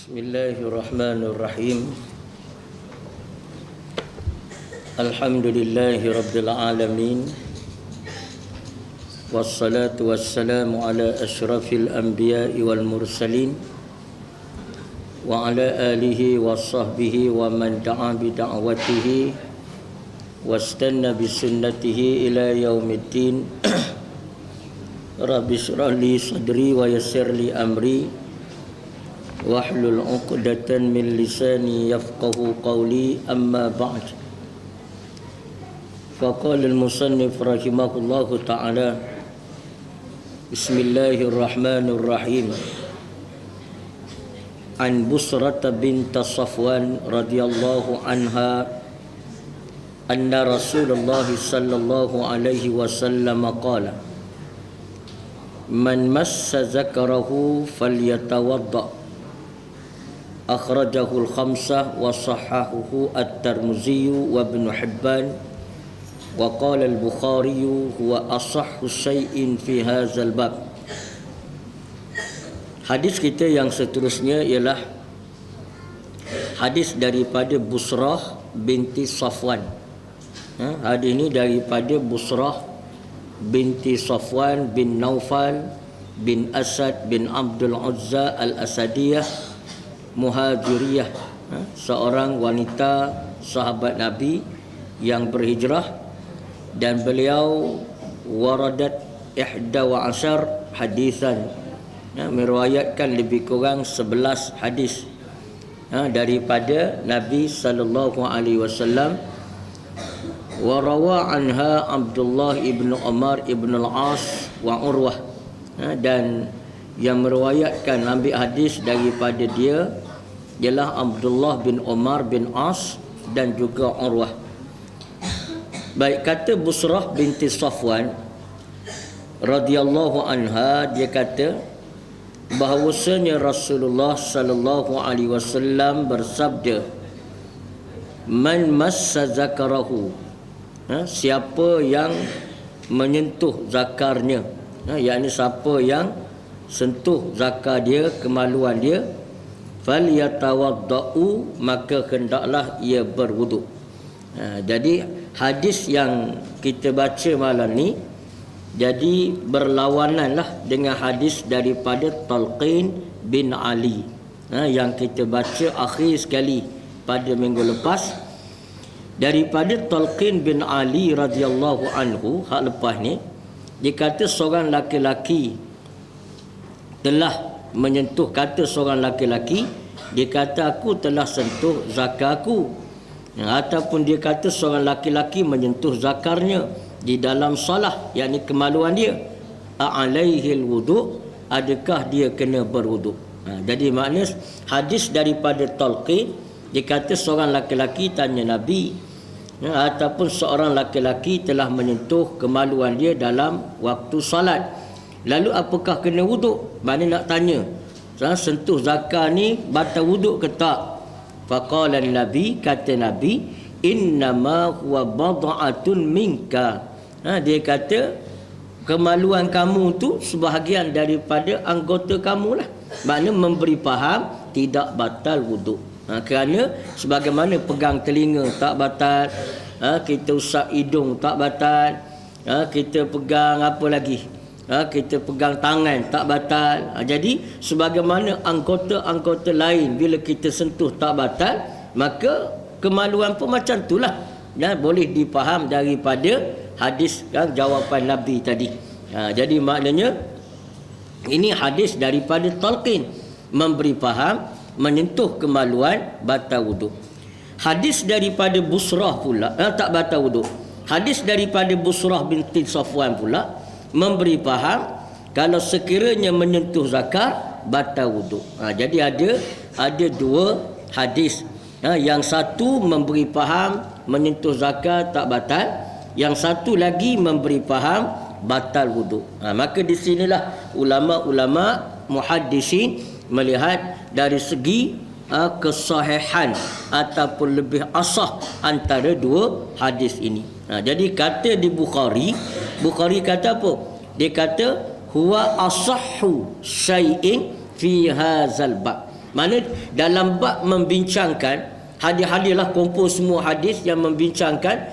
Bismillahirrahmanirrahim. Alhamdulillahi rabbil alamin. Wassalatu wassalamu ala asyrafil anbiya'i wal mursalin wa ala alihi wa sahbihi wa man da'a bi da'watihi wastanna bi sunnatihi ila yaumiddin. Rabbi shrah li sadri wa yassir li amri wahlul 'uqdatan min lisani yafqahu qawli, amma ba'd. Faqala al-musannif rahimahullahu ta'ala, bismillahirrahmanirrahim. An Busrah bint Safwan radhiyallahu anha anna Rasulullah sallallahu alaihi wasallam qala, man massa zakarahu falyatawadda. Akhrajahu al-khamsah wa sahahahu at-Tirmidzi wa Ibn Hibban wa qala al-Bukhari huwa asahhu syai'in fi hadzal bab. Hadis kita yang seterusnya ialah hadis daripada Busrah binti Safwan. Hadis ini daripada Busrah binti Safwan bin Naufal bin Asad bin Abdul Uzza al-Asadiyah Muhajiriyah, seorang wanita sahabat Nabi yang berhijrah, dan beliau waradat 11 hadisan, meriwayatkan lebih kurang 11 hadis daripada Nabi sallallahu alaihi wasallam. Wa rawa anha Abdullah ibn Umar ibn al-As wa Urwah, dan yang meriwayatkan ambil hadis daripada dia ialah Abdullah bin Umar bin As dan juga Urwah. Baik, kata Busrah binti Safwan radhiyallahu anha, dia kata bahawasanya Rasulullah sallallahu alaihi wasallam bersabda, man massa zakarahu, siapa yang menyentuh zakarnya, yakni siapa yang sentuh zakar dia, kemaluan dia, falyatawaddau, maka hendaklah ia berwuduk. Jadi hadis yang kita baca malam ni jadi berlawananlah dengan hadis daripada Talqin bin Ali yang kita baca akhir sekali pada minggu lepas. Daripada Talqin bin Ali radhiyallahu anhu, hak lepas ni dia kata seorang laki-laki telah menyentuh, kata seorang laki-laki, dia kata aku telah sentuh zakar aku, ataupun dia kata seorang laki-laki menyentuh zakarnya di dalam solat, yakni kemaluan dia, a'alaihil wudu', adakah dia kena berwuduk. Jadi maknanya hadis daripada Talqin, dia kata seorang laki-laki tanya Nabi, ataupun seorang laki-laki telah menyentuh kemaluan dia dalam waktu solat, lalu apakah kena wuduk? Maknanya nak tanya, sentuh zakar ni batal wuduk ke tak? Faqala Nabi, kata Nabi, innama huwa bad'atun minka. Dia kata kemaluan kamu tu sebahagian daripada anggota kamu lah. Maknanya memberi faham tidak batal wuduk. Kerana sebagaimana pegang telinga tak batal, kita usap hidung tak batal, kita pegang apa lagi, kita pegang tangan tak batal. Jadi sebagaimana anggota-anggota lain bila kita sentuh tak batal, maka kemaluan pun macam itulah. Boleh dipaham daripada hadis jawapan Nabi tadi. Jadi maknanya ini hadis daripada Talqin memberi faham menyentuh kemaluan batal wuduk. Hadis daripada Busrah pula tak batal wuduk. Hadis daripada Busrah binti Safwan pula memberi faham kalau sekiranya menyentuh zakar batal wuduk. Jadi ada dua hadis. Yang satu memberi faham menyentuh zakar tak batal, yang satu lagi memberi faham batal wuduk. Maka di sinilah ulama-ulama muhaddisin melihat dari segi kesahihan ataupun lebih asah antara dua hadis ini. Jadi kata di Bukhari kata apa? Dia kata huwa asahhu syai'in fi hadzal bab. Mana dalam bab membincangkan hadis-hadis lah, kumpul semua hadis yang membincangkan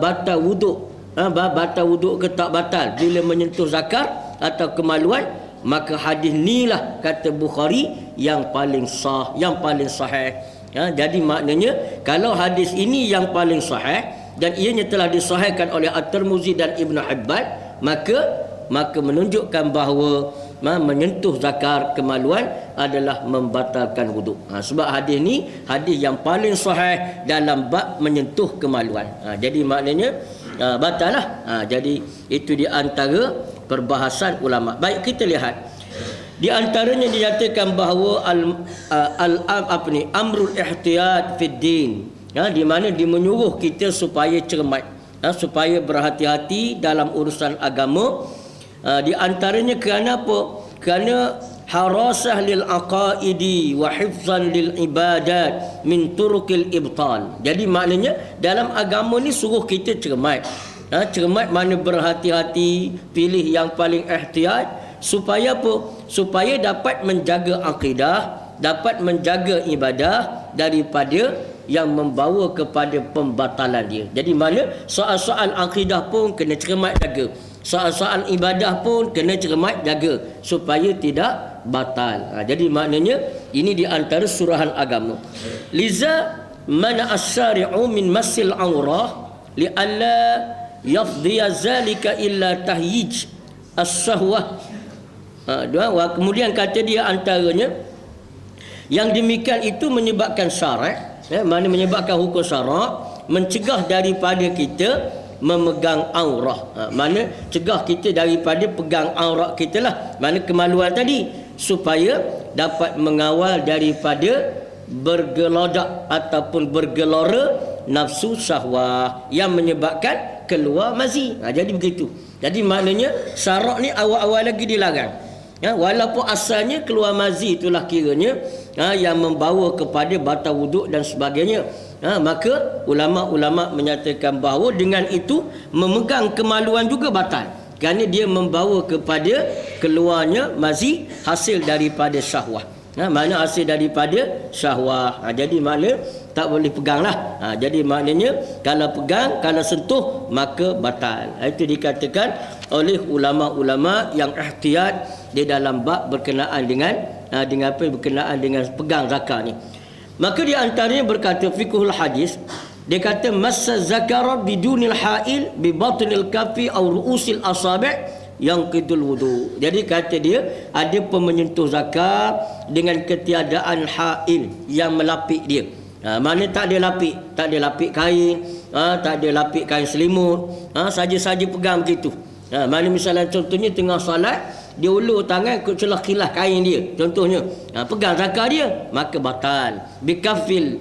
batal wuduk, batal wuduk ke tak batal bila menyentuh zakar atau kemaluan, maka hadis ni lah kata Bukhari yang paling sah, yang paling sahih. Jadi maknanya kalau hadis ini yang paling sahih dan ianya telah disahihkan oleh At-Tirmizi dan Ibn Hibban, maka menunjukkan bahawa menyentuh zakar kemaluan adalah membatalkan wuduk. Sebab hadis ni hadis yang paling sahih dalam bab menyentuh kemaluan. Jadi maknanya batal lah. Jadi itu di antara perbahasan ulama. Baik, kita lihat. Di antaranya dinyatakan bahawa amrul ihtiyat fid din, di mana dia menyuruh kita supaya cermat, supaya berhati-hati dalam urusan agama. Di antaranya kerana apa? Kerana harasah lil aqaidi wa hifzan lil ibadat min turuqil ibtal. Jadi maknanya dalam agama ni suruh kita cermat. Cermat mana berhati-hati, pilih yang paling ihtiyat, supaya apa? Supaya dapat menjaga akidah, dapat menjaga ibadah daripada yang membawa kepada pembatalan dia. Jadi mana soal-soal akidah pun kena cermat jaga, soal-soal ibadah pun kena cermat jaga supaya tidak batal. Jadi maknanya ini di antara surahan agama. Liza mana as-syari'u min masil aurah li alla yafdhiya zalika illa tahyij as-sahwah. Kemudian kata dia antaranya yang demikian itu menyebabkan syarak, mana menyebabkan hukum syarak mencegah daripada kita memegang aurah. Mana cegah kita daripada pegang aurah kita lah, mana kemaluan tadi, supaya dapat mengawal daripada bergelodak ataupun bergelora nafsu syahwah yang menyebabkan keluar mazi. Jadi begitu. Jadi maknanya syarak ni awal-awal lagi dilarang. Walaupun asalnya keluar mazi itulah kiranya yang membawa kepada batal wuduk dan sebagainya. Maka ulama-ulama menyatakan bahawa dengan itu memegang kemaluan juga batal, kerana dia membawa kepada keluarnya mazi hasil daripada syahwah. Mana hasil daripada syahwah. Jadi makna tak boleh pegang lah. Jadi maknanya kalau pegang, kalau sentuh, maka batal. Itu dikatakan oleh ulama-ulama yang ihtiyat di dalam bab berkenaan dengan apa berkenaan dengan pegang zakar ni. Maka di antaranya berkata fiqhul hadis, dia kata massa zakara bidunil ha'il bi batnil kafi aw ru'usil asabi' yang qidul wudu. Jadi kata dia ada menyentuh zakar dengan ketiadaan ha'il yang melapik dia. Mana tak ada lapik kain, tak ada lapik kain selimut, saja-saja pegang begitu. Mana misalnya contohnya tengah solat, dia ulur tangan ke celah kilah kain dia, contohnya pegang zakar dia, maka batal. Bikafil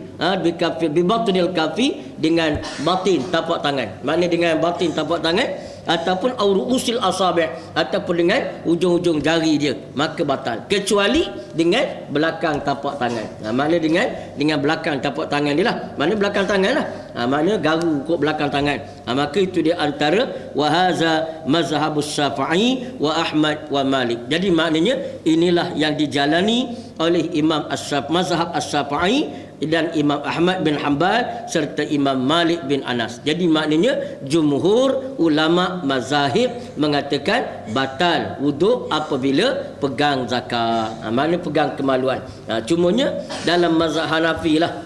bibatnil kafi, dengan batin tapak tangan. Maknanya dengan batin tapak tangan ataupun aurusil asabi' ataupun dengan ujung-ujung jari dia, maka batal, kecuali dengan belakang tapak tangan. Maknanya dengan belakang tapak tangan dia lah, maknanya belakang tangan lah, maknanya garu kot belakang tangan. Maka itu dia antara wa haza mazhabus Syafi'i wa Ahmad wa Malik. Jadi maknanya inilah yang dijalani oleh Imam mazhab As-Syafi'i dan Imam Ahmad bin Hanbal serta Imam Malik bin Anas. Jadi maknanya jumhur ulama mazahib mengatakan batal wuduk apabila pegang zakar, maknanya pegang kemaluan. Cumanya dalam mazhab Hanafi lah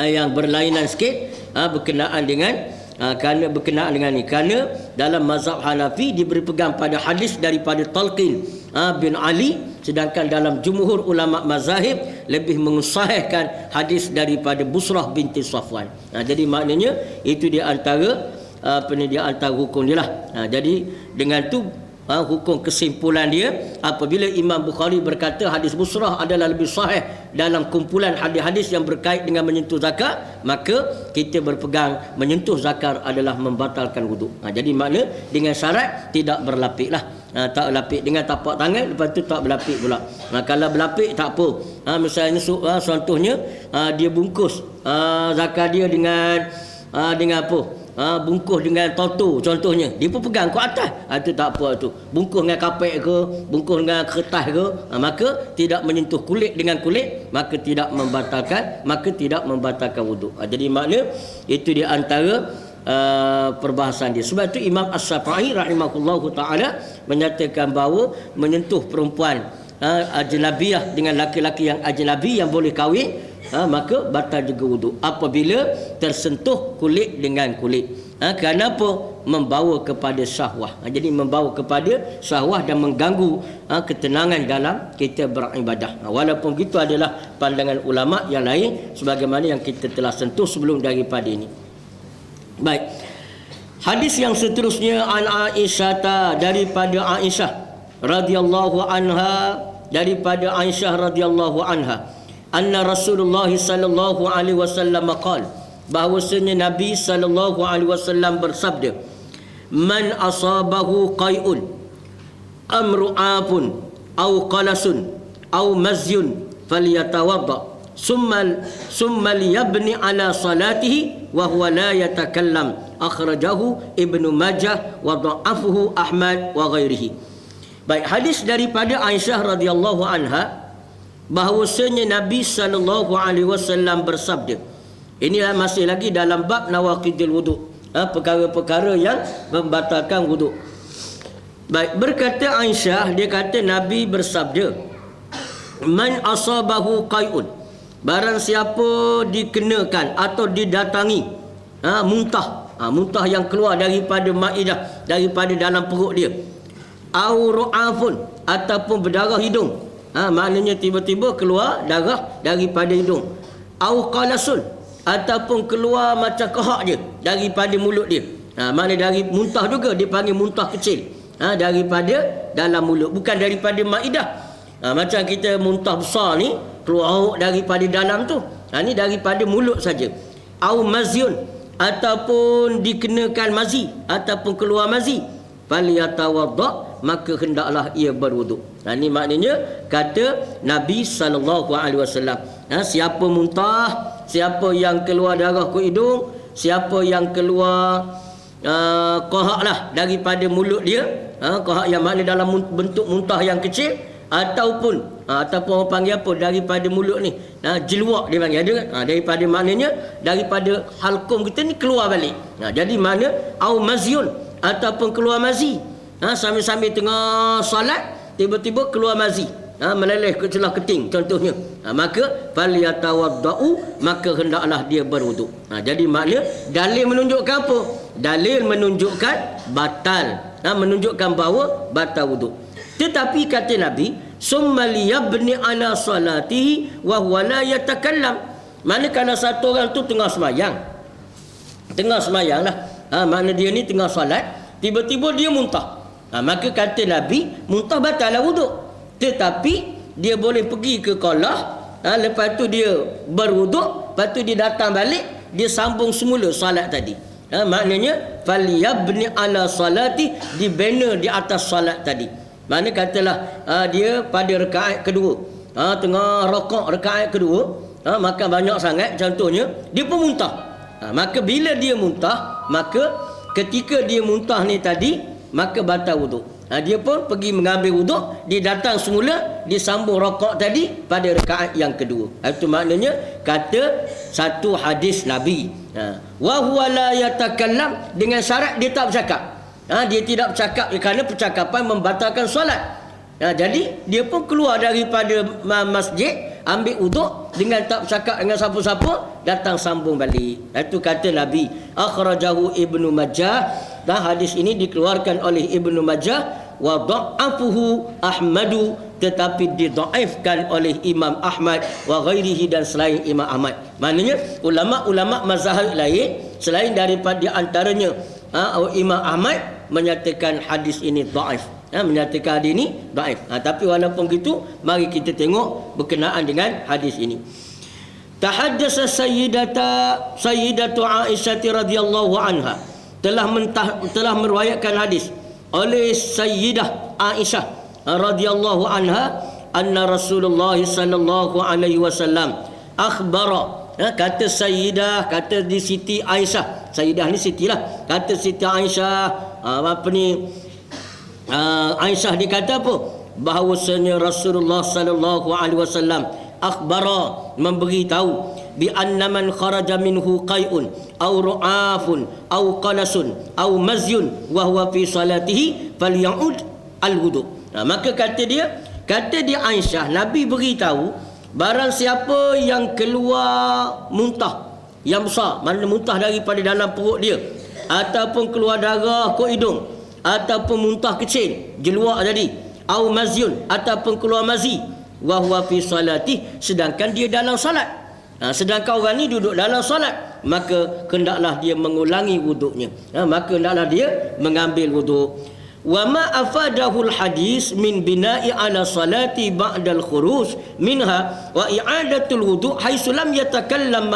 yang berlainan sikit berkenaan dengan kerana dalam mazhab Hanafi diberi pegang pada hadis daripada Talqin bin Ali, sedangkan dalam jumhur ulama mazahib lebih mensahihkan hadis daripada Busrah binti Safwan. Jadi maknanya itu di antara hukum dia lah. Jadi dengan tu hukum kesimpulan dia, apabila Imam Bukhari berkata hadis Busrah adalah lebih sahih dalam kumpulan hadis-hadis yang berkait dengan menyentuh zakar, maka kita berpegang menyentuh zakar adalah membatalkan wuduk. Jadi makna dengan syarat tidak berlapik lah. Tak berlapik dengan tapak tangan, lepas tu tak berlapik pula. Kalau berlapik tak apa. Misalnya contohnya dia bungkus zakar dia dengan apa? bungkus dengan toto contohnya, dia pun pegang ke atas, itu tak apa tu. Bungkus dengan kapek ke, bungkus dengan kertas ke, maka tidak menyentuh kulit dengan kulit, maka tidak membatalkan wuduk. Jadi makna itu di antara perbahasan dia. Sebab itu Imam As-Syafi'i rahimahullahu taala menyatakan bahawa menyentuh perempuan ajnabiyah dengan laki-laki yang ajnabi yang boleh kahwin, maka batal juga wuduk apabila tersentuh kulit dengan kulit. Kenapa? Membawa kepada syahwah. Jadi membawa kepada syahwah dan mengganggu ketenangan dalam kita beribadah. Walaupun begitu adalah pandangan ulama yang lain sebagaimana yang kita telah sentuh sebelum daripada ini. Baik. Hadis yang seterusnya, an Aisyah, daripada Aisyah radhiyallahu anha, daripada Aisyah radhiyallahu anha, anna Rasulullah sallallahu alaihi wasallam qala, bahwasanya Nabi sallallahu alaihi wasallam bersabda, man asabahu qai'un amru'afun aw qalasun aw mazyun falyatawadda summa liyabni ala salatihi wa huwa la yatakallam, akhrajahu Ibnu Majah wa dha'afahu Ahmad wa ghairihi. Baik, hadis daripada Aisyah radhiyallahu anha bahawasanya Nabi sallallahu alaihi wasallam bersabda. Inilah masih lagi dalam bab nawaqidul wuduk, perkara-perkara yang membatalkan wuduk. Baik, berkata Aisyah, dia kata Nabi bersabda, man asabahu qai'un, barang siapa dikenakan atau didatangi muntah, muntah yang keluar daripada maidah, daripada dalam perut dia, au ru'afun, ataupun berdarah hidung, maknanya tiba-tiba keluar darah daripada hidung, au qalasun, ataupun keluar macam kahak je daripada mulut dia, makna dari muntah juga, dia panggil muntah kecil, daripada dalam mulut, bukan daripada maidah. Macam kita muntah besar ni keluar daripada dalam tu, ni daripada mulut saja. Au mazyun, ataupun dikenakan mazi, ataupun keluar mazi, falyatawadda, maka hendaklah ia berwuduk. Ini maknanya kata Nabi SAW, siapa muntah, siapa yang keluar darah ke hidung, siapa yang keluar kohak lah daripada mulut dia, kohak yang makna dalam bentuk muntah yang kecil, ataupun orang panggil apa daripada mulut ni, jeluak dia panggil, ada kan? Daripada maknanya daripada halkum kita ni keluar balik. Jadi mana au mazyun, ataupun keluar mazi, sambil-sambil tengah solat tiba-tiba keluar mazi, meleleh ke celah keting contohnya, maka falyatawaddau, maka hendaklah dia berwuduk. Jadi makna dalil menunjukkan apa? Dalil menunjukkan batal, menunjukkan bahawa batal wuduk. Tetapi kata Nabi, summa liyabni ala salatihi wa huwa la yatakallam, mana kalau satu orang tu tengah semayang lah, makna dia ni tengah solat, tiba-tiba dia muntah, maka kata Nabi, muntah batal lah wuduk. Tetapi dia boleh pergi ke qalah, lepas tu dia berwuduk, lepas tu dia datang balik, dia sambung semula solat tadi. Maknanya falyabni ala salati, dibina di atas solat tadi. Mana katalah dia pada rakaat kedua, tengah rakaat rakaat kedua, maka banyak sangat contohnya dia pun muntah, maka bila dia muntah, maka ketika dia muntah ni tadi, maka batal wuduk. Dia pun pergi mengambil wuduk, dia datang semula, dia sambung rakaat tadi pada rakaat yang kedua. Itu maknanya kata satu hadis Nabi, wa huwa la yatakallam, dengan syarat dia tak bercakap. Dia tidak bercakap kerana percakapan membatalkan solat. Jadi dia pun keluar daripada masjid, ambil wuduk dengan tak bercakap dengan siapa-siapa, datang sambung balik. Itu kata Nabi. Akhrajahu Ibnu Majah, dan hadis ini dikeluarkan oleh Ibnu Majah, wa dha'afuhu Ahmadu, tetapi didhaifkan oleh Imam Ahmad wa ghairihi, dan selain Imam Ahmad. Maknanya ulama-ulama mazhab lain selain daripada antaranya Imam Ahmad menyatakan hadis ini dhaif, menyatakan hadis ini dhaif. Tapi walaupun begitu, mari kita tengok berkenaan dengan hadis ini. Tahaddasa sayyidatu Aisyah radhiyallahu anha, telah meriwayatkan hadis oleh Sayyidah Aisyah radhiyallahu anha, anna Rasulullah sallallahu alaihi wasallam akhbara Kata Sayyidah, kata di Siti Aisyah. Sayyidah ni Siti lah. Kata Siti Aisyah, Aisyah dia kata apa? Bahawasanya Rasulullah sallallahu alaihi wasallam akhbara, memberi tahu, bi anna man kharaja minhu qai'un aw ru'afun aw qalasun aw mazyun wa huwa fi salatihi faly'ud al-wudu. Maka kata dia Aisyah, Nabi beritahu barang siapa yang keluar muntah yang besar, mana muntah daripada dalam perut dia, ataupun keluar darah ke hidung, ataupun muntah kecil jeluak tadi, au mazyun, ataupun keluar mazi, wa huwa fi salati, sedangkan dia dalam salat. Sedangkan orang ni duduk dalam salat, maka hendaklah dia mengulangi wuduknya. Maka hendaklah dia mengambil wuduk. Wa ma afadahu al-hadis min bina'i ala salati ba'da al-khuruj minha wa i'adatul wudu' haitsu lam yatakallam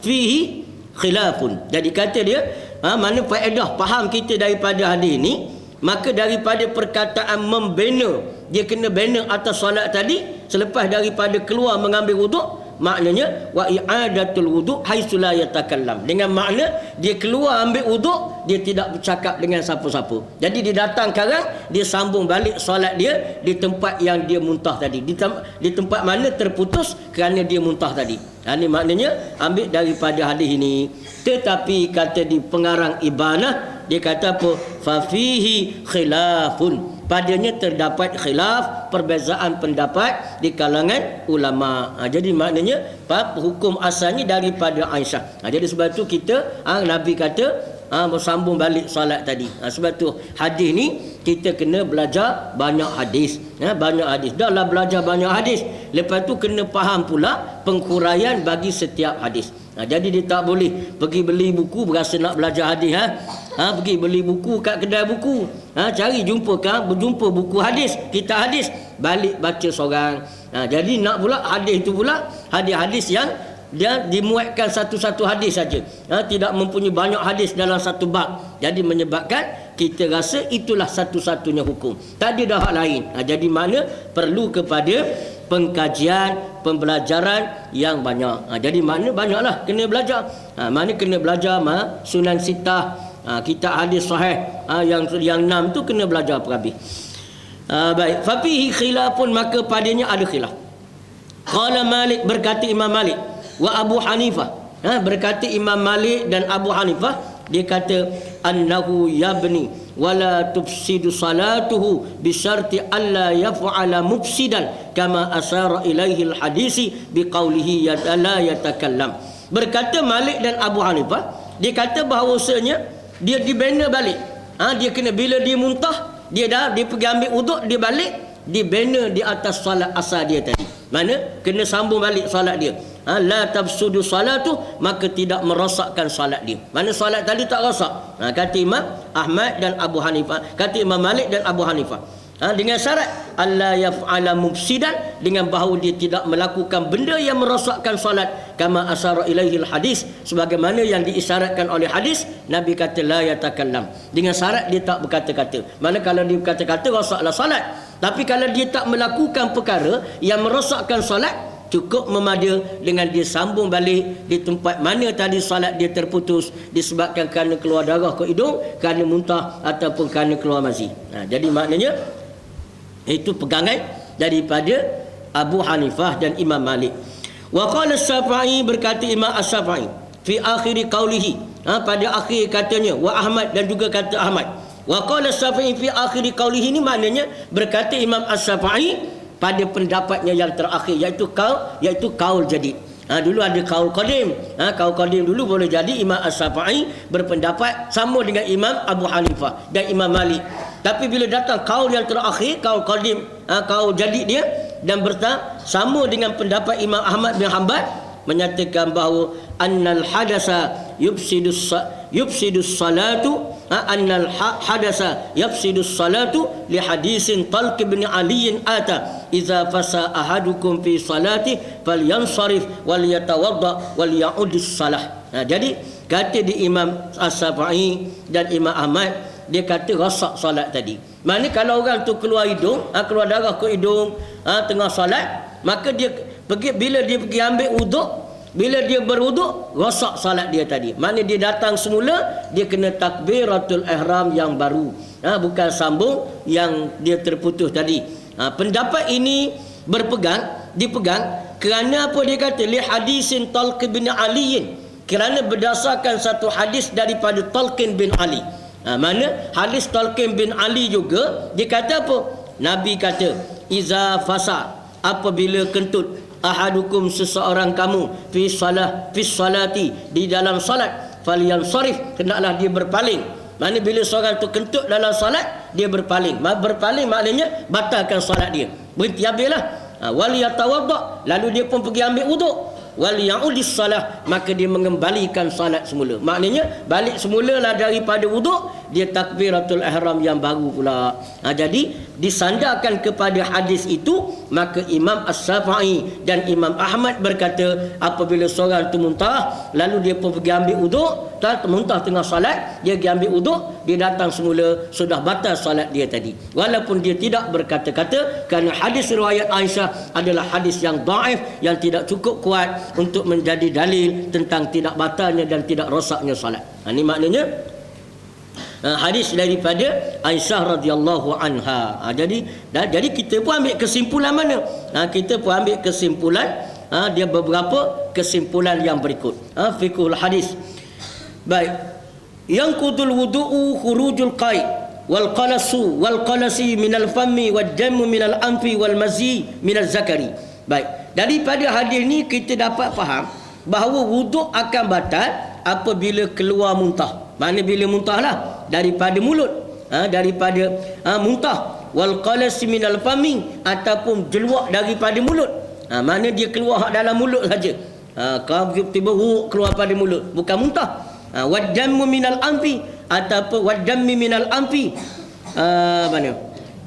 fihi khilafun. Jadi kata dia, mana faedah faham kita daripada hadis ni? Maka daripada perkataan membina, dia kena bina atas solat tadi selepas daripada keluar mengambil wuduk, maknanya wa i'adatul wudu' haitsu la yatakallam, dengan makna dia keluar ambil wuduk, dia tidak bercakap dengan siapa-siapa. Jadi dia datang sekarang, dia sambung balik solat dia di tempat yang dia muntah tadi, di tempat mana terputus kerana dia muntah tadi. Ini maknanya ambil daripada hadis ini. Tetapi kata di pengarang Ibanah, dia kata apa? Fa fihi khilafun, padanya terdapat khilaf, perbezaan pendapat di kalangan ulama. Jadi maknanya hukum asalnya daripada Aisyah. Jadi sebab tu kita Nabi kata bersambung balik solat tadi. Sebab tu hadis ni kita kena belajar banyak hadis. Banyak hadis. Dahlah belajar banyak hadis, lepas tu kena faham pula pengkuraian bagi setiap hadis. Jadi dia tak boleh pergi beli buku berasa nak belajar hadis. Pergi beli buku kat kedai buku, cari berjumpa buku hadis, kitab hadis, balik baca seorang. Jadi nak pula hadis itu pula hadis-hadis yang dia dimuatkan satu-satu hadis saja, tidak mempunyai banyak hadis dalam satu bab. Jadi menyebabkan kita rasa itulah satu-satunya hukum, tak ada dah hak lain. Jadi mana perlu kepada pengkajian, pembelajaran yang banyak. Jadi mana banyaklah kena belajar. Mana kena belajar Sunan Sittah, kitab hadis sahih, yang 6 tu kena belajar perhabis. Baik, fa fihi khilafun, maka padanya ada khilaf. Qala Malik, berkata Imam Malik, wa Abu Hanifah, berkata Imam Malik dan Abu Hanifah, dia kata annahu yabni wala tufsidu salatuhu bisyarti alla yaf'ala mufsidan kama asara ilaihi al-hadisi biqaulihi la yatakallam. Berkata Malik dan Abu Hanifah, dia kata bahawasanya dia dibina balik. Dia kena, bila dia muntah, dia pergi ambil wuduk, dia balik, dibina di atas solat asal dia tadi. Mana kena sambung balik solat dia. La tafsudu salatu, maka tidak merosakkan solat dia. Mana solat tadi tak rosak. Kata Imam Ahmad dan Abu Hanifah, kata Imam Malik dan Abu Hanifah, dengan syarat alla yaf'ala mufsidan, dengan bahawa dia tidak melakukan benda yang merosakkan solat, kama asyara ilaihi hadis, sebagaimana yang diisyaratkan oleh hadis. Nabi kata la yatakallam, dengan syarat dia tak berkata-kata. Mana kalau dia berkata-kata, rosaklah solat. Tapi kalau dia tak melakukan perkara yang merosakkan solat, cukup memada dengan dia sambung balik di tempat mana tadi solat dia terputus, disebabkan kerana keluar darah ke hidung, kerana muntah, ataupun kerana keluar mazi. Jadi maknanya itu pegangan daripada Abu Hanifah dan Imam Malik. Wa qala Syafi'i, berkata Imam Asy-Syafi'i fi akhir qaulihi, pada akhir katanya, wa Ahmad, dan juga kata Ahmad. Wa qala Syafi'i fi akhir qaulihi, ni maknanya berkata Imam Asy-Syafi'i pada pendapatnya yang terakhir, iaitu kaul jadid. Dulu ada kaul qadim. Kaul qadim dulu boleh jadi Imam Asy-Syafi'i berpendapat sama dengan Imam Abu Hanifah dan Imam Malik. Tapi bila datang kaul yang terakhir, kaul qadim, kaul jadid dia, dan sama dengan pendapat Imam Ahmad bin Hanbal, menyatakan bahawa annal hadasa yufsidus salatu, annal hadasa yafsidus salatu li hadisin Talq bin Ali ata idza fasa ahadukum fi salati falyansarif wal yatawadda wal ya'udis salah. Jadi kata di Imam Asy-Syafi'i dan Imam Ahmad, dia kata rosak solat tadi. Mana kalau orang tu keluar hidung, keluar darah ke hidung tengah solat, maka dia pergi, bila dia pergi ambil wuduk, Bila dia berwuduk, rosak salat dia tadi. Mana dia datang semula, dia kena takbiratul ihram yang baru. Bukan sambung yang dia terputus tadi. Pendapat ini dipegang kerana apa dia kata? Li hadisin Talq bin Ali. Kerana berdasarkan satu hadis daripada Talqin bin Ali. Mana hadis Talqin bin Ali juga, dia kata apa? Nabi kata, iza fasa, apabila kentut ahadukum seseorang kamu fi salati, di dalam salat, falyansarif, hendaklah dia berpaling. Mana bila seorang tu kentut dalam salat, dia berpaling. Berpaling maknanya batalkan salat dia. Berhenti habislah. Wal yatawadda, lalu dia pun pergi ambil wuduk. Wal ya'udis salah, maka dia mengembalikan salat semula. Maknanya balik semulalah daripada wuduk, dia takbiratul ihram yang baru pula. Jadi disandarkan kepada hadis itu, maka Imam As-Syafi'i dan Imam Ahmad berkata, apabila seorang itu muntah, lalu dia pun pergi ambil wuduk, muntah tengah salat, dia pergi ambil wuduk, dia datang semula, sudah batal salat dia tadi. Walaupun dia tidak berkata-kata, kerana hadis riwayat Aisyah adalah hadis yang dhaif, yang tidak cukup kuat untuk menjadi dalil tentang tidak batalnya dan tidak rosaknya salat. Ini maknanya hadis daripada Aisyah radhiyallahu anha. Jadi kita pun ambil kesimpulan mana? Kita pun ambil kesimpulan, dia beberapa kesimpulan yang berikut. Fiqhul hadis. Baik. Yang qudul wudu'u khurujul qai wal qalasu wal qalasi minal fammi wad damu minal anfi wal mazi minaz zakari. Baik. Daripada hadis ni kita dapat faham bahawa wuduk akan batal apabila keluar muntah. Mana bila muntah lah daripada mulut, daripada muntah. Wal qalas minal fami, ataupun jeluak daripada mulut. Mana dia keluar dalam mulut saja. Kalau tiba-tiba keluar pada mulut, bukan muntah. Wad damu minal anfi, ataupun wad dammi minal anfi. Mana?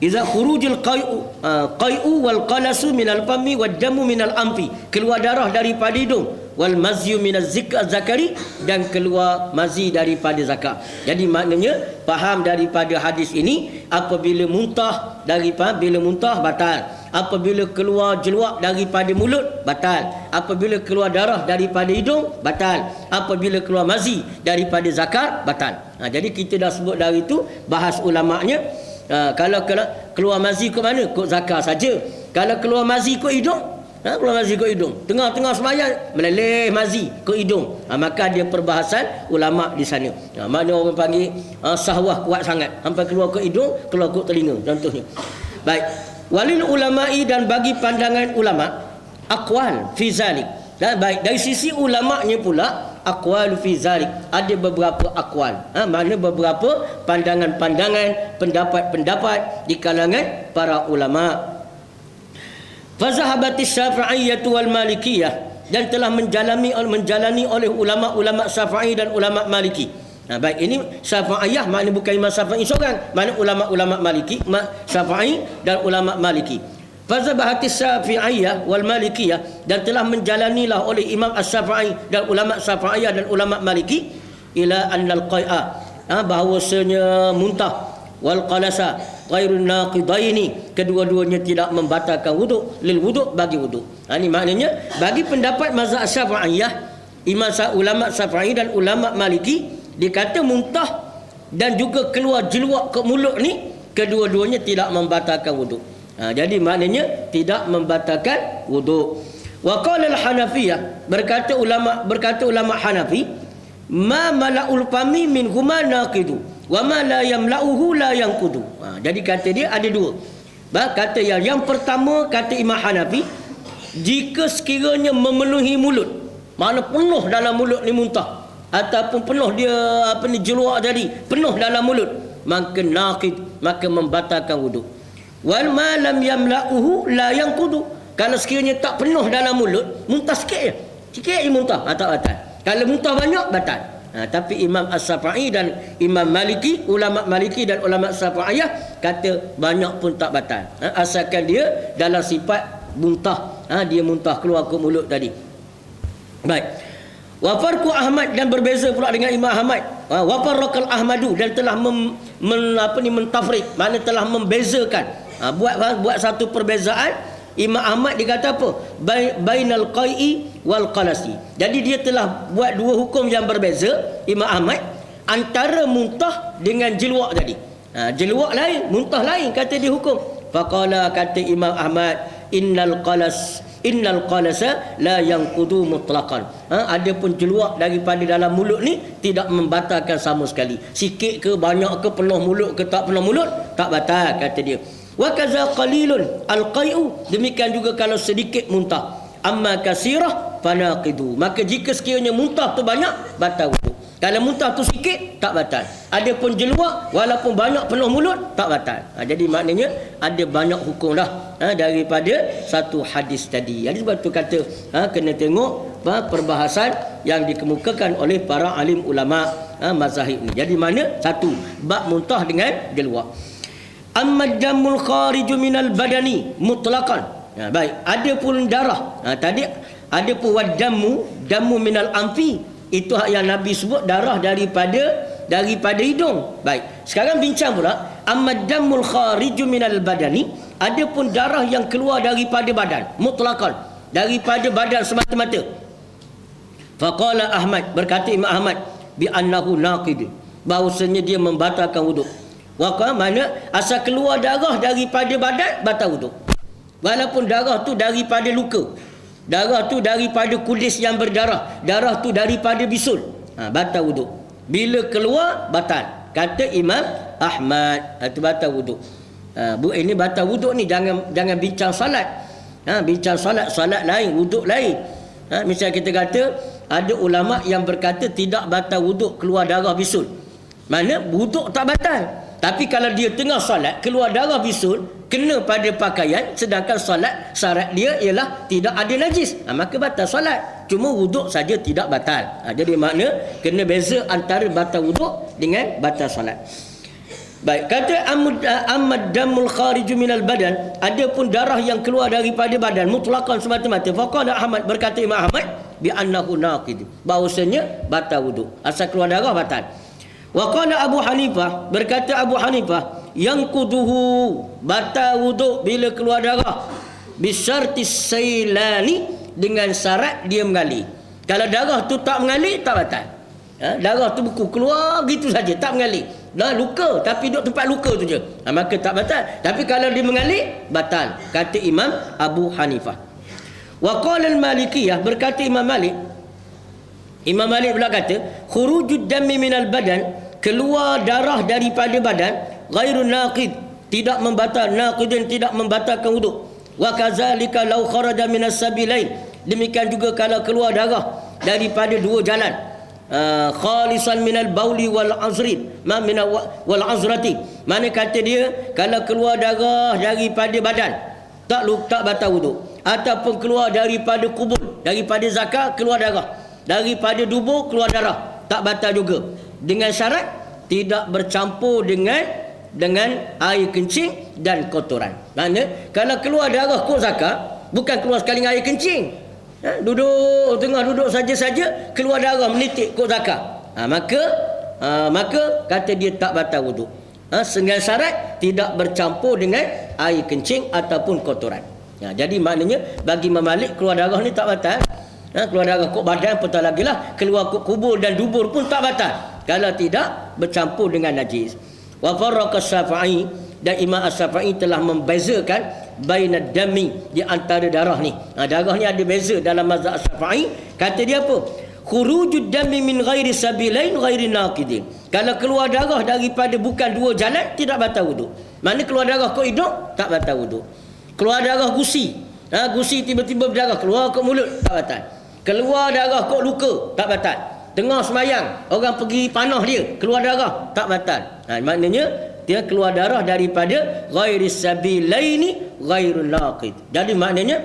Iza khurujul qai'u wal qalasu minal fami wad damu minal anfi, keluar darah daripada hidung, wal mazyu minaz zakari, dan keluar mazi daripada zakar. Jadi maknanya faham daripada hadis ini, apabila muntah bila muntah batal, apabila keluar jeluak daripada mulut batal, apabila keluar darah daripada hidung batal, apabila keluar mazi daripada zakar batal. Jadi kita dah sebut dari itu bahas ulama'nya. Kalau keluar mazi ke mana? Kok zakar saja. Kalau keluar mazi ke hidung, keluar mazi ke hidung, tengah-tengah sembahyang meleleh mazi ke hidung, maka ada perbahasan ulama di sana. Mana orang panggil sahwah kuat sangat sampai keluar ke hidung, keluar ke telinga contohnya. Baik. Walil ulama'i, dan bagi pandangan ulama, aqwal fi zalik. Dan baik dari sisi ulama'nya pula, aqwal fi zalik, ada beberapa aqwal, mana beberapa pandangan-pandangan, pendapat-pendapat di kalangan para ulama. Fazahabati Syafi'iyyah wal Malikiyah, dan telah menjalani oleh ulama-ulama Syafi'i dan ulama Maliki. Baik, ini Syafi'iyah makna bukan Imam Syafi'i seorang, makna ulama-ulama Maliki, Syafi'i dan ulama Maliki. Fazabahati Syafi'iyah wal Malikiyah, dan telah menjalanilah oleh Imam As-Syafi'i dan ulama Syafi'iyah dan ulama Maliki, ila annal qai'a, bahawasanya muntah, wal qalasa ghairun naqidaini, kedua-duanya tidak membatalkan wuduk, lil wuduk, bagi wuduk. Ini maknanya bagi pendapat mazhab Syafi'iyah, ulama Syafi'i dan ulama Maliki, dikata muntah dan juga keluar jeluak ke mulut ni, kedua-duanya tidak membatalkan wuduk. Jadi maknanya tidak membatalkan wuduk. Wa qala al-Hanafiyah, berkata ulama Hanafi, ma mala'ul fami min huma naqidu wa ma la yamla'uhu la yanqudu. Jadi kata dia ada dua. Kata yang pertama, kata Imam Hanafi, jika sekiranya memenuhi mulut, mana penuh dalam mulut ni muntah, ataupun penuh dia jeluak tadi, penuh dalam mulut, maka naqid, maka membatalkan wuduk. Wal ma lam yamla'uhu la yanqudu, kalau sekiranya tak penuh dalam mulut, muntah sikit je muntah, tak batal. Kalau muntah banyak, batal. Tapi Imam As-Syafi'i dan Imam Maliki, ulama Maliki dan ulama Syafi'iyah kata banyak pun tak batal, asalkan dia dalam sifat muntah, dia muntah keluar ke mulut tadi. Baik. Wa farqu Ahmad, dan berbeza pula dengan Imam Ahmad. Wa farraqal Ahmadu, dan telah mentafriq, makna telah membezakan, buat satu perbezaan Imam Ahmad dia kata apa? Bainal qai'i wal qalasi. Jadi dia telah buat dua hukum yang berbeza, Imam Ahmad, antara muntah dengan jeluak tadi. Jeluak lain, muntah lain, kata dia hukum. Faqala, kata Imam Ahmad, innal qalasa la yanqudu mutlaqan. Adapun jeluak daripada dalam mulut ni tidak membatalkan sama sekali. Sikit ke banyak ke, penuh mulut ke tak penuh mulut, tak batal, kata dia. Wa kaza qalilun alqai'u, demikian juga kalau sedikit muntah. Amma kasirah fanaqidu, maka jika sekiranya muntah tu banyak, batal wudu. Kalau muntah tu sikit, tak batal. Adapun jeluak walaupun banyak penuh mulut, tak batal. Jadi maknanya ada banyak hukum dah daripada satu hadis tadi. Jadi sebab tu kata kena tengok perbahasan yang dikemukakan oleh para alim ulama mazahib ni. Jadi mana? Satu, bab muntah dengan jeluak. Amma damul khariju minal badani mutlaqan. Baik, ada pun darah. Tadi ada pun damu minal amfi. Itu yang Nabi sebut darah daripada hidung. Baik. Sekarang bincang pula, amma damul khariju minal badani, ada pun darah yang keluar daripada badan mutlaqan, daripada badan semata-mata. Faqala Ahmad, berkata Imam Ahmad, bi annahu naqid, bahawasanya dia membatalkan wuduk. Waqah, mana asal keluar darah daripada badan, batal wuduk. Walaupun darah tu daripada luka, darah tu daripada kudis yang berdarah, darah tu daripada bisul, batal wuduk. Bila keluar, batal, kata Imam Ahmad. Itu batal wuduk. Ini batal wuduk ni, jangan bincang salat. Bincang salat lain, wuduk lain. Misal kita kata ada ulama yang berkata tidak batal wuduk keluar darah bisul. Mana wuduk tak batal. Tapi kalau dia tengah solat keluar darah bisul, kena pada pakaian, sedangkan solat syarat dia ialah tidak ada najis, maka batal solat. Cuma wuduk saja tidak batal. Jadi makna kena beza antara batal wuduk dengan batal solat. Baik, kata amad damul khariju minal badan, ada pun darah yang keluar daripada badan mutlaqan semata-mata. Faqala Ahmad, berkata Imam Ahmad, bi annahu naqid, bahawasanya batal wuduk, asal keluar darah batal. Wa qala Abu Hanifah, berkata Abu Hanifah, yang kuduhu, batal wuduk bila keluar darah, bisyartis sailani, dengan syarat dia mengalir. Kalau darah tu tak mengalir, tak batal. Darah tu beku keluar gitu saja, tak mengalir. Luka, tapi duduk tempat luka tu je, maka tak batal. Tapi kalau dia mengalir, batal, kata Imam Abu Hanifah. Wa qala al-Malikiyah, berkata Imam Malik pula kata, khurujud dammi minal badan, keluar darah daripada badan, ghairu naqid, tidak membatal, naqidun, tidak membatalkan wuduk. Wa kadzalika law kharaja minas sabilain, demikian juga kalau keluar darah daripada dua jalan, khalisan minal bauli wal azrid, wal azrati, mana kata dia kalau keluar darah daripada badan tak batal wuduk, ataupun keluar daripada kubur, daripada zakar keluar darah, daripada dubur keluar darah, tak batal juga, dengan syarat tidak bercampur dengan air kencing dan kotoran. Maksudnya kalau keluar darah kok zakar, bukan keluar sekali dengan air kencing, tengah duduk saja-saja keluar darah menitik kok zakar, maka kata dia tak batal wuduk, dengan syarat tidak bercampur dengan air kencing ataupun kotoran. Jadi maknanya bagi Imam Malik keluar darah ni tak batal. Keluar darah kok badan pun tak lagi lah, keluar kok kubur dan dubur pun tak batal kalau tidak bercampur dengan najis. Wa farraqa Syafi'i, dan Imam Syafi'i telah membezakan bainad dami, di antara darah ni. Darah ni ada beza dalam mazhab Syafi'i. Kata dia apa? Khurujud dami min ghairi sabilain ghairi naqidin, kalau keluar darah daripada bukan dua jalan, tidak batal wuduk. Mana keluar darah kok hidung, tak batal wuduk. Keluar darah gusi, gusi tiba-tiba berdarah keluar ke mulut, tak batal. Keluar darah kok luka, tak batal. Tengah semayang, orang pergi panah dia, keluar darah, tak batal. Maknanya dia keluar darah daripada ghairis sabilaini ghairun naqid. Jadi maknanya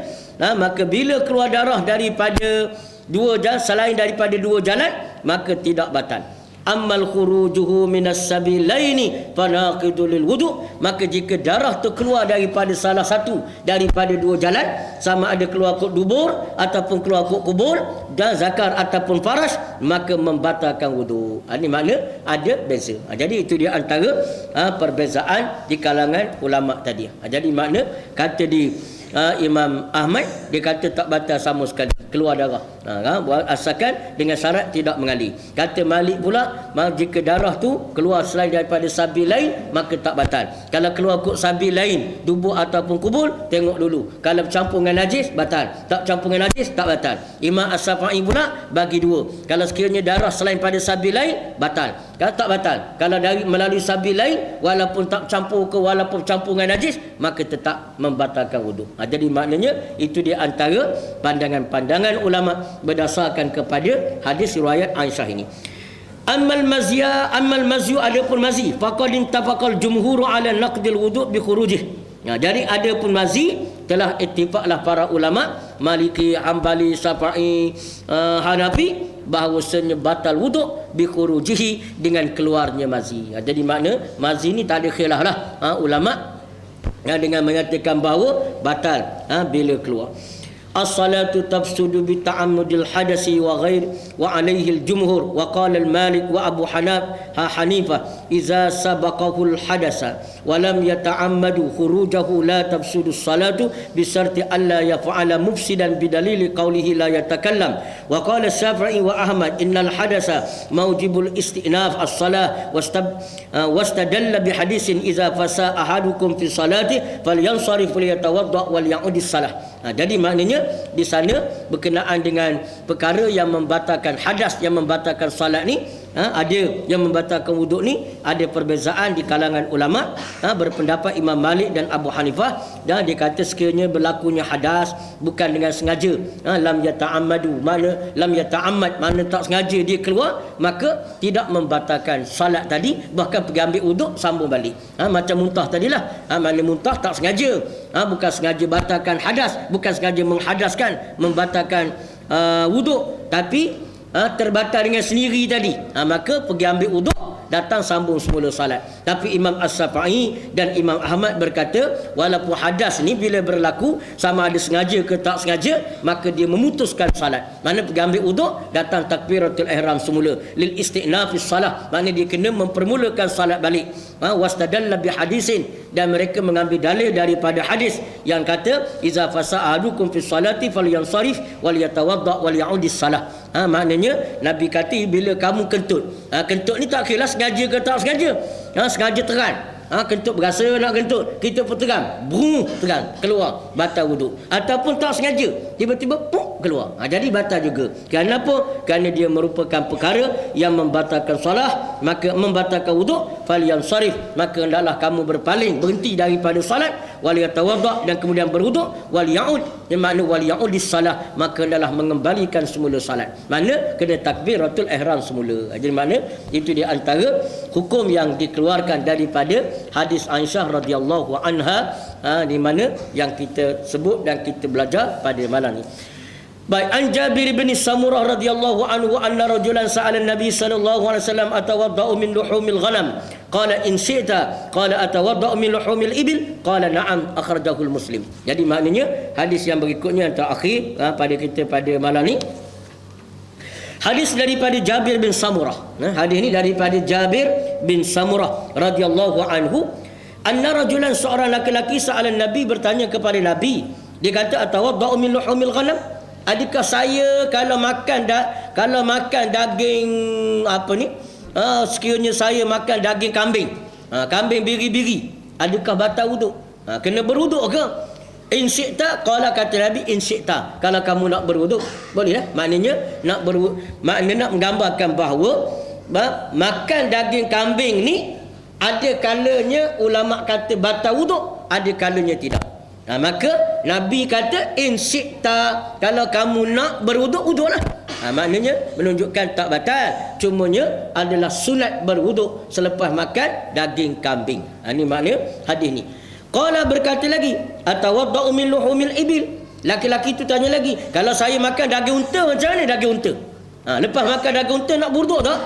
maka bila keluar darah daripada dua jalan, selain daripada dua jalan, maka tidak batal. Ammal khurujuhu minas sabilaini fanaqidul lil wudu, maka jika darah tu keluar daripada salah satu daripada dua jalan, sama ada keluar kok dubur ataupun keluar kok kubur dan zakar ataupun faras, maka membatalkan wudu. Ini makna ada beza. Jadi itu dia antara perbezaan di kalangan ulama tadi. Jadi makna kata di Imam Ahmad, dia kata tak batal sama sekali, keluar darah. Asalkan dengan syarat tidak mengalir. Kata Malik pula, jika darah tu keluar selain daripada sabil lain, maka tak batal. Kalau keluar kok sabil lain, tubuh ataupun kubul, tengok dulu. Kalau bercampur dengan najis, batal. Tak campur dengan najis, tak batal. Imam As-Syafi'i pula bagi dua. Kalau sekiranya darah selain pada sabil lain, batal. Kalau tak batal. Kalau dari melalui sabil lain, walaupun tak campur ke, walaupun campur dengan najis, maka tetap membatalkan wuduk. Jadi maknanya itu di antara pandangan-pandangan ulama berdasarkan kepada hadis riwayat Aisyah ini. Ammal mazyu adapun mazi, faqad intafaqal jumhur ala naqdil wudu' bi khurujih. Jadi adapun mazi telah ittifaqlah para ulama Maliki, Hambali, Syafi'i, Hanafi bahawasanya batal wuduk bi khurujihi, dengan keluarnya mazi. Jadi makna mazi ni tak ada khilaf lah ulama dengan mengatakan bahawa batal bila keluar. As-salatu tafsudu bi ta'ammudil hadasi wa ghair wa alaihi al-jumhur wa qala al-Malik wa Abu Hanifah idza sabaqahu al-hadasa wa lam yata'ammadu khurujahu la tafsudu as-salatu bi syarti alla yaf'ala mufsidan bi dalili qawlihi la yatakallam. Wa qala Syafi'i wa Ahmad innal hadasa mawjibul istinaf as-salah wastadalla bi hadisin idza fasa ahadukum fi salati falyansarif liyatawadda wal ya'ud as-salah. Jadi maknanya di sana berkenaan dengan perkara yang membatalkan hadas, yang membatalkan salat ni, ada yang membatalkan wuduk ni, ada perbezaan di kalangan ulama. Berpendapat Imam Malik dan Abu Hanifah, dan dia kata sekiranya berlakunya hadas bukan dengan sengaja, lam yata'ammadu, mana lam yata'ammad, mana tak sengaja dia keluar, maka tidak membatalkan salat tadi, bahkan pergi ambil wuduk sambung balik. Macam muntah tadilah, mana muntah tak sengaja, bukan sengaja batalkan hadas, bukan sengaja menghadaskan, membatalkan wuduk, tapi terbatal dengan sendiri tadi, maka pergi ambil wuduk, datang sambung semula salat. Tapi Imam As-Syafi'i dan Imam Ahmad berkata walaupun hadas ni bila berlaku sama ada sengaja ke tak sengaja, maka dia memutuskan salat. Mana pergi ambil wuduk, datang takbiratul ihram semula lil istinafis salah, makna dia kena mempermulakan salat balik. Wastadalla bi hadisin, dan mereka mengambil dalil daripada hadis yang kata iza fasa'adukum fi salati falyansarif wal yatawadda wal ya'udis salah. Maknanya Nabi kata bila kamu kentut, kentut ni tak kira sengaja ke tak sengaja. Sengaja teran, kentut berasa nak kentut, kita pun teran, teran keluar, batal wuduk. Ataupun tak sengaja, tiba-tiba keluar, jadi batal juga. Kenapa? Kerana dia merupakan perkara yang membatalkan solat, maka membatalkan wuduk. Falyansarif, maka hendaklah kamu berpaling, berhenti daripada salat, wal yatawadda, dan kemudian berwuduk, wal ya'ud, yang makna wal ya'udis salah, maka hendaklah mengembalikan semula salat. Mana kena takbiratul ihram semula. Jadi makna itu di antara hukum yang dikeluarkan daripada hadis Aisyah radhiyallahu anha, di mana yang kita sebut dan kita belajar pada malam ni. Baik, an Jabir bin Samurah radhiyallahu anhu anna rajulan sa'ala an-nabi sallallahu alaihi wasallam atawadda'u min luhumil ghanam qala in syi'ta qala atawadda'u min luhumil ibil qala na'am akhrajahu Muslim. Jadi maknanya hadis yang berikutnya yang terakhir pada kita pada malam ni, hadis daripada Jabir bin Samurah. Hadis ini daripada Jabir bin Samurah radhiyallahu anhu anna rajulan, seorang laki-laki sa'ala an-nabi, bertanya kepada Nabi, dia kata atawadda'u min luhumil ghanam, adakah saya kalau makan daging sekiranya saya makan daging kambing, kambing biri-biri, adakah batal wuduk? Kena berwuduk ke? In syi'ta, qala, kata Nabi, in syi'ta, kalau kamu nak berwuduk boleh lah. Maknanya nak menggambarkan bahawa makan daging kambing ni ada kalanya ulama kata batal wuduk, ada kalanya tidak. Maka Nabi kata in syi'ta, kalau kamu nak berwuduk, wuduklah. Maknanya menunjukkan tak batal, cumanya adalah sunat berwuduk selepas makan daging kambing. Ini makna hadis ni. Qala, berkata lagi, atawadda'u min luhumil ibil. Laki-laki itu tanya lagi, kalau saya makan daging unta, macam mana daging unta? Lepas makan daging unta nak berwuduk tak?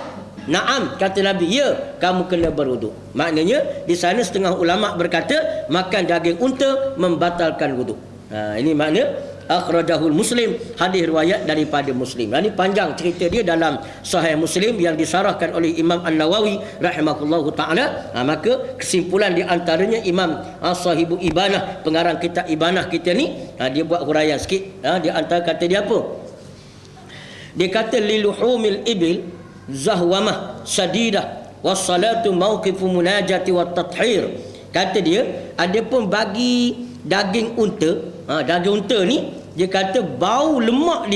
Naam, kata Nabi, ya, kamu kena berwuduk. Maknanya di sana setengah ulama berkata makan daging unta membatalkan wuduk. Ini makna Akhrajahul Muslim, hadis riwayat daripada Muslim. Ini panjang cerita dia dalam Sahih Muslim yang disarahkan oleh Imam An-Nawawi rahimahullahu taala. Maka kesimpulan di antaranya Imam Sahibu Ibanah, pengarang kitab Ibanah kita ni, dia buat huraian sikit. Di antara kata dia apa? Dia kata liluhumil ibil zahwamah sadidah wassalatu mawqifu munajati wat tathhir. Kata dia, ada pun bagi daging unta, daging unta ni dia kata bau lemak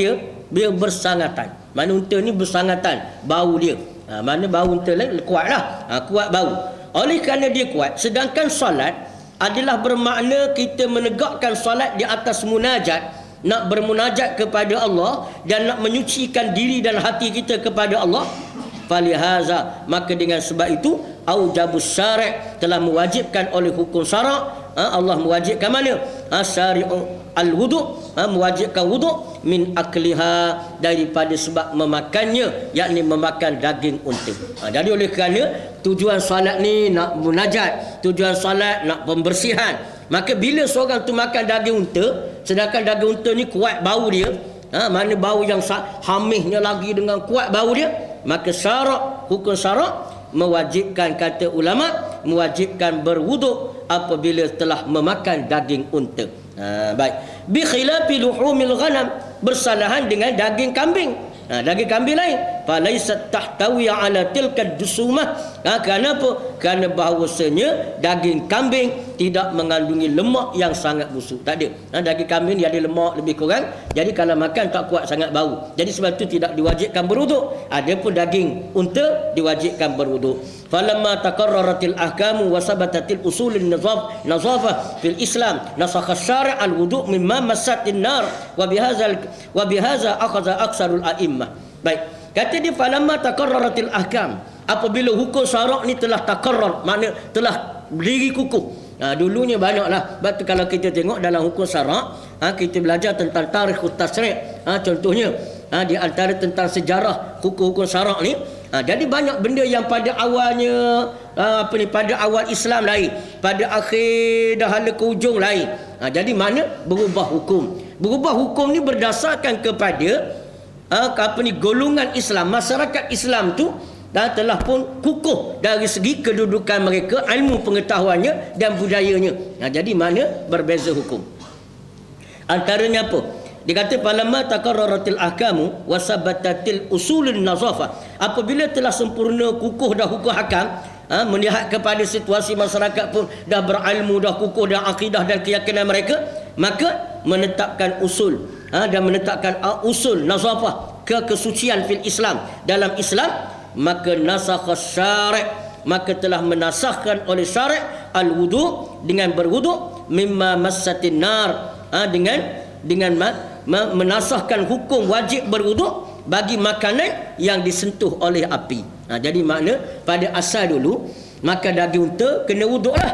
dia bersangatan. Mana unta ni bersangatan bau dia. Mana bau unta lain kuatlah, kuat bau. Oleh kerana dia kuat, sedangkan solat adalah bermakna kita menegakkan solat di atas munajat, nak bermunajat kepada Allah dan nak menyucikan diri dan hati kita kepada Allah. Falihaza, maka dengan sebab itu aujabus syari' telah mewajibkan oleh hukum syarak. Allah mewajibkan mana? Syari'u al-wudu', mewajibkan wudu' min akliha, daripada sebab memakannya, yakni memakan daging unta. Jadi oleh kerana tujuan solat ni nak munajat, tujuan solat nak pembersihan, maka bila seorang tu makan daging unta, sedangkan daging unta ni kuat bau dia, mana bau yang hamihnya lagi dengan kuat bau dia, maka syarak, hukum syarak mewajibkan, kata ulama, mewajibkan berwuduk apabila telah memakan daging unta. Baik. Bi khilafi luhumil ghanam, bersalahan dengan daging kambing. Daging kambing lain, falaisat tahtawi ala tilka dusumah. Kenapa? Kerana bahawasanya daging kambing tidak mengandungi lemak yang sangat busuk. Tak ada. Daging kambing dia ada lemak lebih kurang. Jadi kalau makan tak kuat sangat bau. Jadi sebab itu tidak diwajibkan berwuduk. Adapun daging unta diwajibkan berwuduk. Falamma taqarraratil ahkamu wa sabatatil usulin nazafah fil Islam, nasakha syari' al-wudu' mimma massatin nar wa bihaza akhadha aksarul a'immah. Baik. Kata dia falamma taqarraratil ahkam, apabila hukum syarak ni telah taqarrar, makna telah berdiri kukuh. Dulunya banyaklah. Sebab tu kalau kita tengok dalam hukum syarak, kita belajar tentang tarikhut tasyri'. Contohnya di antara tentang sejarah hukum-hukum syarak ni, jadi banyak benda yang pada awalnya pada awal Islam lain, pada akhir dahala ke hujung lain. Jadi mana berubah hukum. Berubah hukum ni berdasarkan kepada golongan Islam, masyarakat Islam tu telah pun kukuh dari segi kedudukan mereka, ilmu pengetahuannya dan budayanya. Jadi mana berbeza hukum. Antaranya apa? Dia kata falamma taqarraratil ahkamu wa sabatatil usulun nazafah, apabila telah sempurna kukuh dah hukum hakam, melihat kepada situasi masyarakat pun dah berilmu, dah kukuh dah akidah dan keyakinan mereka, maka menetapkan usul dan menetapkan usul nazafah, kesucian fil Islam, dalam Islam, maka nasakha syari', maka telah menasahkan oleh syari' al-wudu' dengan berwudu' mimma massatin nar, dengan menasahkan hukum wajib berwuduk bagi makanan yang disentuh oleh api. Jadi makna pada asal dulu makan daging unta kena wuduk lah.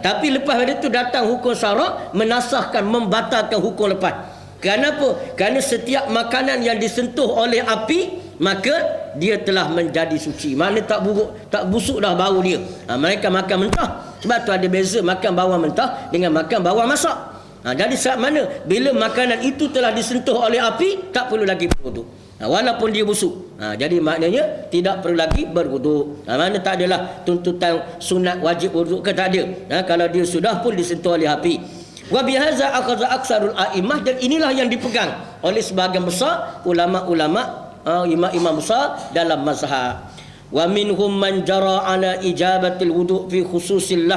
Tapi lepas pada itu datang hukum syarak menasahkan, membatalkan hukum lepas. Kenapa? Kerana setiap makanan yang disentuh oleh api, maka dia telah menjadi suci. Mana tak buruk, tak busuk dah bau dia. Mereka makan mentah. Sebab tu ada beza makan bawang mentah dengan makan bawang masak. Jadi saat mana bila makanan itu telah disentuh oleh api, tak perlu lagi berwuduk, walaupun dia busuk. Jadi maknanya tidak perlu lagi berwuduk. Mana tak adalah tuntutan sunat wajib wuduk ke, tak ada. Kalau dia sudah pun disentuh oleh api. Wa bihaza akhadha aksarul a'immah, dan inilah yang dipegang oleh sebahagian besar ulama-ulama, imam-imam besar dalam mazhab. Wa minhum man jara ala ijabatil wudu' fi khususil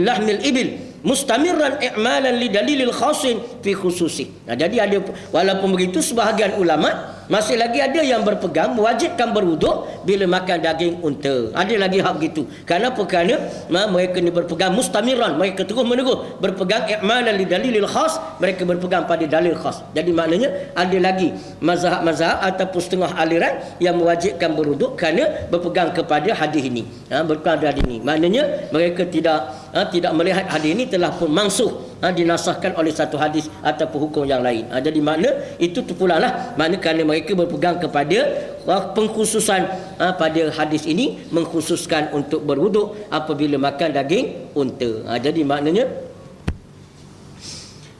lahmil ibil mustamirran i'malan li dalilil khasin fi khususi. Jadi ada, walaupun begitu sebahagian ulama masih lagi ada yang berpegang mewajibkan berwuduk bila makan daging unta. Ada lagi hak begitu. Kenapa? Kerana mereka ni berpegang mustamirran, mereka terus menerus berpegang i'malan li dalilil khas, mereka berpegang pada dalil khas. Jadi maknanya ada lagi mazhab-mazhab ataupun setengah aliran yang mewajibkan berwuduk kerana berpegang kepada hadis ini. Berpegang pada hadis ini. Maknanya mereka tidak melihat hadis ini telah pun mansuh, dinasahkan oleh satu hadis ataupun hukum yang lain. Jadi makna itu pula lah makna kerana mereka berpegang kepada pengkhususan pada hadis ini, mengkhususkan untuk berwuduk apabila makan daging unta. Jadi maknanya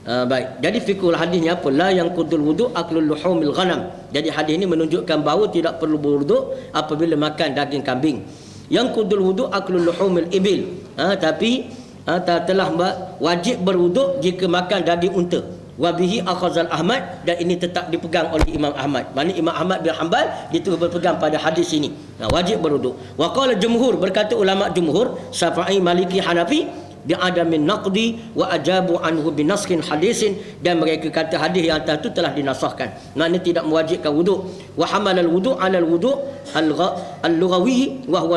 Baik. Jadi fikul hadisnya apa? La yang qudul wudu aklul luhumil ghanam. Jadi hadis ini menunjukkan bahawa tidak perlu berwuduk apabila makan daging kambing. Yang qudul wudu aklul luhumil ibil. Tapi telah wajib berwuduk jika makan daging unta. Wa bihi akhazal Ahmad, dan ini tetap dipegang oleh Imam Ahmad. Maksudnya Imam Ahmad bin Hanbal dia terus berpegang pada hadis ini. Wajib berwuduk. Wa qala jumhur, berkata ulama jumhur, Syafi'i, Maliki, Hanafi, bi'adamin naqdi wa ajabu anhu binaskin hadisin, dan mereka kata hadis yang atas itu telah dinasahkan, maknanya tidak mewajibkan wuduk. Wa hamalal wudu' alal wudu' al-lughawi wa huwa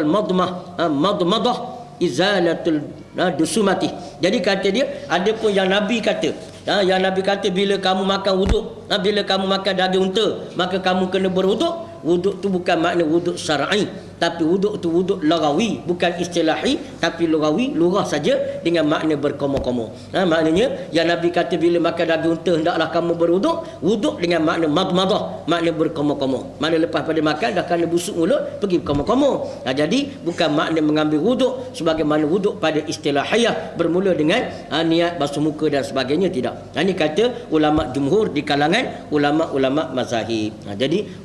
al-madmadah izalatul dusumati. Jadi kata dia, ada pun yang Nabi kata, yang Nabi kata bila kamu makan wuduk, bila kamu makan daging unta, maka kamu kena berwuduk. Wuduk tu bukan makna wuduk syar'i, tapi wuduk tu wuduk lughawi, bukan istilahi, tapi lughawi, lugah saja dengan makna berkomo-komo. Maknanya yang Nabi kata bila makan daging unta hendaklah kamu berwuduk, wuduk dengan makna madmadah, makna berkomo-komo. Makna lepas pada makan dah kena busuk mulut, pergi berkomo-komo. Jadi bukan makna mengambil wuduk sebagaimana wuduk pada istilahiyah bermula dengan niat basuh muka dan sebagainya, tidak. Ini kata ulama jumhur di kalangan ulama-ulama mazahib. Jadi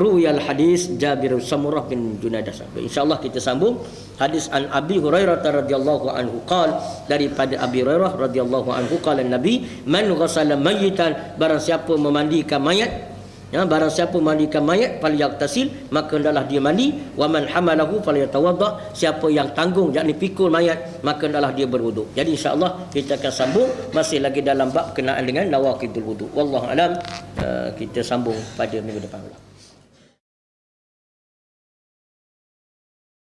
ruwiyal hadis Jabir Samurah bin Junadah. InsyaAllah kita sambung hadis an Abi Hurairah radhiyallahu anhu qala, daripada Abi Hurairah radhiyallahu anhu qala Nabi, man ghassala mayyitan, barang siapa memandikan mayat, barang siapa memandikan mayat falyagtasil, maka hendaklah dia mandi. Wa man hamalahu falyatawadda, siapa yang tanggung yakni pikul mayat, maka hendaklah dia berwuduk. Jadi insya-Allah kita akan sambung masih lagi dalam bab berkenaan dengan nawaqidul wudu. Wallahu alam. Kita sambung pada minggu depan.